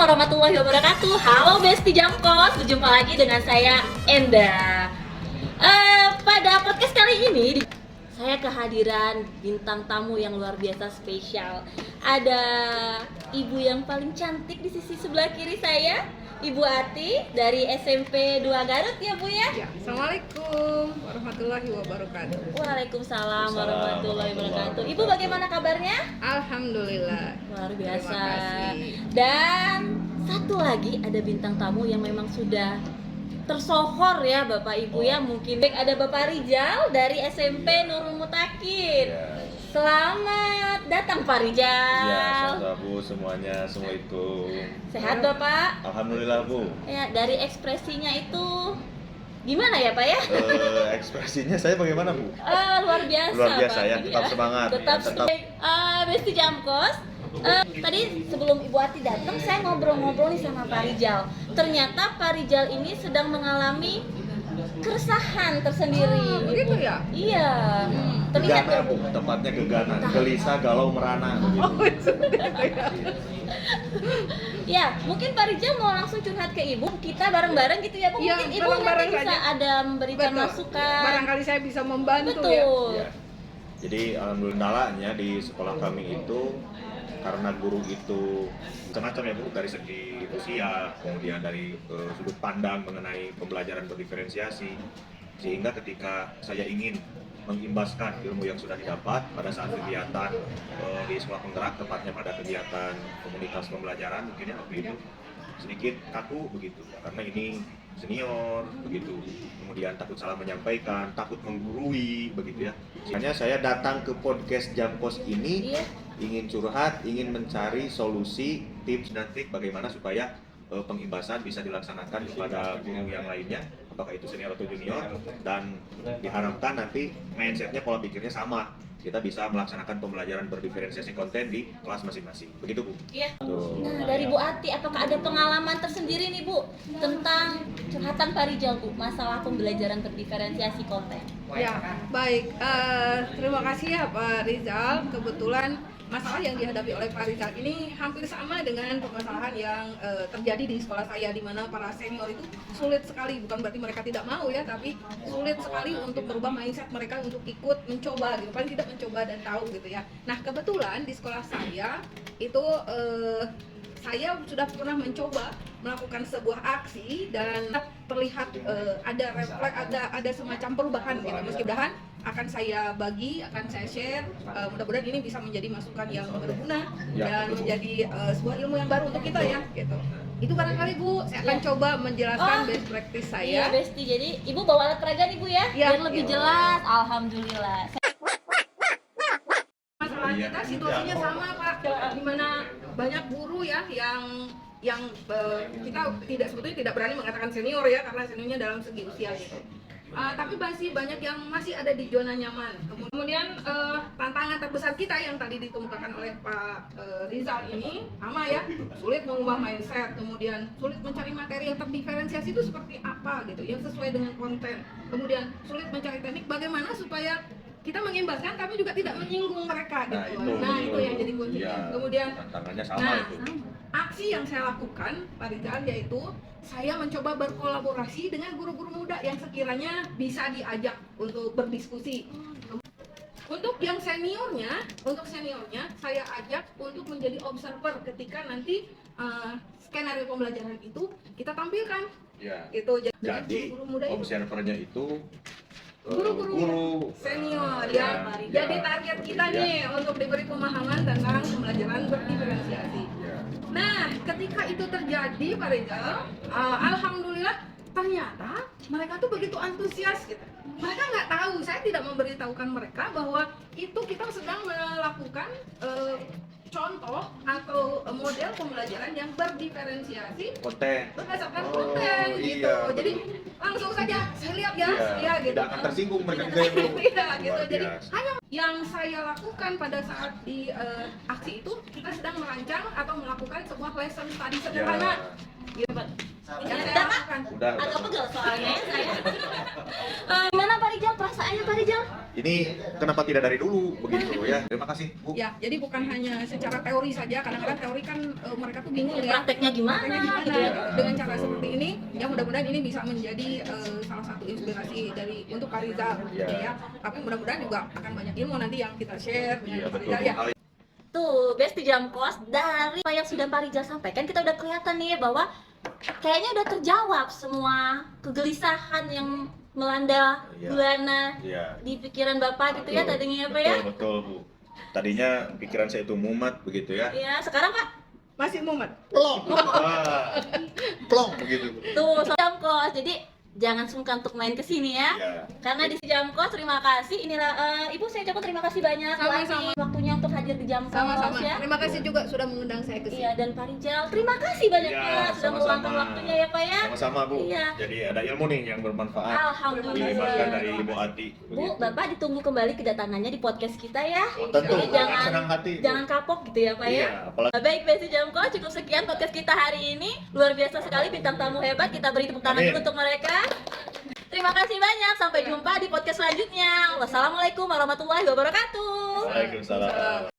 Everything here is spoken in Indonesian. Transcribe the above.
warahmatullahi wabarakatuh. Halo Besti Jamkos, berjumpa lagi dengan saya Enda. Pada podcast kali ini saya kehadiran bintang tamu yang luar biasa spesial. Ada ibu yang paling cantik di sisi sebelah kiri saya, Ibu Ati dari SMP 2 Garut ya Bu ya? Ya, Assalamualaikum warahmatullahi wabarakatuh. Waalaikumsalam warahmatullahi wabarakatuh. Ibu bagaimana kabarnya? Alhamdulillah. Luar biasa. Terima kasih. Dan satu lagi ada bintang tamu yang memang sudah tersohor ya Bapak Ibu ya, mungkin baik ada Bapak Rizal dari SMP Nurul Mutakin. Selamat datang Pak Rizal. Ya, sahabat Bu semuanya, assalamualaikum. Sehat Bapak? Alhamdulillah Bu. Ya, dari ekspresinya itu gimana ya Pak ya? Ekspresinya saya bagaimana Bu? Luar biasa. Luar biasa Pak. ya, tetap semangat. Tetap Ya, tetap. Besti Jamkos. Tadi sebelum Ibu Ati datang, saya ngobrol-ngobrol nih sama Pak Rizal. Ternyata Pak Rizal ini sedang mengalami keresahan tersendiri. Begitu ya? Iya. Terlihat Gegana Bu, tepatnya gegana, gelisah, galau, merana begitu. Ya, mungkin Pak Rizal mau langsung curhat ke Ibu, kita bareng-bareng gitu ya Bu. Iya, Mungkin Ibu bareng-bareng nanti bisa saja. ada memberikan Betul. masukan. Barangkali saya bisa membantu ya. Betul. Ya. Jadi alhamdulillahnya di sekolah kami itu karena guru itu macam-macam ya Bu, dari segi usia, kemudian dari sudut pandang mengenai pembelajaran berdiferensiasi, sehingga ketika saya ingin mengimbaskan ilmu yang sudah didapat pada saat kegiatan di sekolah penggerak, tepatnya pada kegiatan komunitas pembelajaran, mungkin ya waktu itu sedikit kaku begitu, karena ini senior begitu, kemudian takut salah menyampaikan, takut menggurui begitu ya. Makanya saya datang ke podcast Jamkos ini Iya. ingin curhat, ingin mencari solusi, tips dan trik bagaimana supaya pengimbasan bisa dilaksanakan kepada guru yang lainnya, apakah itu senior atau junior, dan diharapkan nanti mindsetnya, pola pikirnya sama, kita bisa melaksanakan pembelajaran berdiferensiasi konten di kelas masing-masing. Begitu Bu? Iya. Tuh. Nah, dari Bu Ati, apakah ada pengalaman tersendiri nih Bu tentang curhatan Pak Rizal Bu, masalah pembelajaran berdiferensiasi konten? Ya, baik. Terima kasih ya Pak Rizal. Kebetulan masalah yang dihadapi oleh Pak Rizal ini hampir sama dengan permasalahan yang terjadi di sekolah saya, di mana para senior itu sulit sekali, bukan berarti mereka tidak mau ya, tapi sulit sekali untuk merubah mindset mereka untuk ikut mencoba gitu, paling tidak mencoba dan tahu gitu ya. Nah, kebetulan di sekolah saya itu saya sudah pernah mencoba melakukan sebuah aksi dan terlihat ada refleks, ada semacam perubahan gitu. Mudah-mudahan akan saya bagi, akan saya share. Mudah-mudahan ini bisa menjadi masukan yang berguna dan menjadi sebuah ilmu yang baru untuk kita ya, gitu. Itu barangkali Bu, saya akan coba menjelaskan best practice Iya, saya. Besti. Jadi Ibu bawa alat peraga nih Bu ya, Iya. biar lebih jelas. Alhamdulillah. Masalah kita situasinya sama Pak, dimana banyak guru ya yang kita sebetulnya tidak berani mengatakan senior ya, karena seniornya dalam segi usia gitu. Tapi masih banyak yang masih ada di zona nyaman. Kemudian tantangan terbesar kita yang tadi dikemukakan oleh Pak Rizal ini sama ya, sulit mengubah mindset, kemudian sulit mencari materi yang terdiferensiasi itu seperti apa gitu, yang sesuai dengan konten. Kemudian sulit mencari teknik bagaimana supaya kita mengimbaskan tapi juga tidak menyinggung mereka gitu. Nah, itu yang jadi kuncinya. Ya, Kemudian tantangannya sama itu. aksi yang saya lakukan Pak Rizal yaitu saya mencoba berkolaborasi dengan guru-guru muda yang sekiranya bisa diajak untuk berdiskusi. Untuk seniornya saya ajak untuk menjadi observer ketika nanti skenario pembelajaran itu kita tampilkan. Ya. Gitu. Jadi guru-guru muda itu observernya itu guru-guru senior ya. Jadi target kita nih untuk diberi pemahaman tentang pembelajaran berdiferensiasi. Nah, ketika itu terjadi Pak Rizal, alhamdulillah ternyata mereka tuh begitu antusias gitu. Mereka nggak tahu, saya tidak memberitahukan mereka bahwa itu kita sedang melakukan contoh atau model pembelajaran yang berdiferensiasi konten. berdasarkan konten gitu. Iya, Jadi betul. langsung saja saya lihat ya, Iya, gitu. tidak akan tersinggung mereka juga ya, Bu. Tidak gitu. Luar Jadi biasa. hanya yang saya lakukan pada saat di aksi itu, kita sedang merancang atau melakukan sebuah lesson tadi sederhana. Ya. Gitu, Pak. Udah Pak? Udah. Agak pegel soalnya ya saya. Gimana Pak Rijal? Perasaannya Pak Rijal? Ini kenapa tidak dari dulu begitu ya? Terima kasih Bu. Ya, jadi bukan hanya secara teori saja, kadang-kadang teori kan mereka tuh bingung ya. Prakteknya gimana? Prakteknya gimana? Gitu ya? Dengan cara seperti ini, ya mudah-mudahan ini bisa menjadi salah satu inspirasi untuk Kak Rizal, Iya. ya. Tapi mudah-mudahan juga akan banyak ilmu nanti yang kita share Iya dengan Kak betul. Rizal ya. Tuh, Besti Jamkos, dari apa yang sudah Pak Rijal sampaikan, kita udah kelihatan nih bahwa kayaknya udah terjawab semua kegelisahan yang melanda Iya. Bulana Iya. di pikiran Bapak gitu ya Betul. tadinya ya Pak ya? Betul Bu. Tadinya pikiran saya itu mumet begitu ya. Iya, sekarang Pak, Masih Muhammad. Plong. Wah. Plong begitu. tuh Jamkos, jadi jangan sungkan untuk main ke sini ya. Iya. Karena di Jamkos, terima kasih. Inilah Ibu, saya ucapkan terima kasih banyak Sama-sama. waktunya untuk hadir di Jamkos Sama-sama. ya. Terima kasih juga sudah mengundang saya ke sini. Iya, dan Pak Rijal, terima kasih banyak Iya, Pak sudah meluangkan sama-sama. waktunya ya Pak ya. Sama-sama Bu. Iya. Jadi ada ilmu nih yang bermanfaat. Alhamdulillah. Dilibatkan dari Ibu Ati. Bu, Bapak ditunggu kembali kedatangannya di podcast kita ya. Tentu. Jadi Akan senang hati, Bu. jangan kapok gitu ya Pak ya. Iya, apalagi Baik, Besti Jamkos, cukup sekian podcast kita hari ini. Luar biasa sekali bintang tamu hebat. Kita beri tepuk tangan Amin. dulu untuk mereka. Terima kasih banyak. Sampai jumpa di podcast selanjutnya. Wassalamualaikum warahmatullahi wabarakatuh. Waalaikumsalam.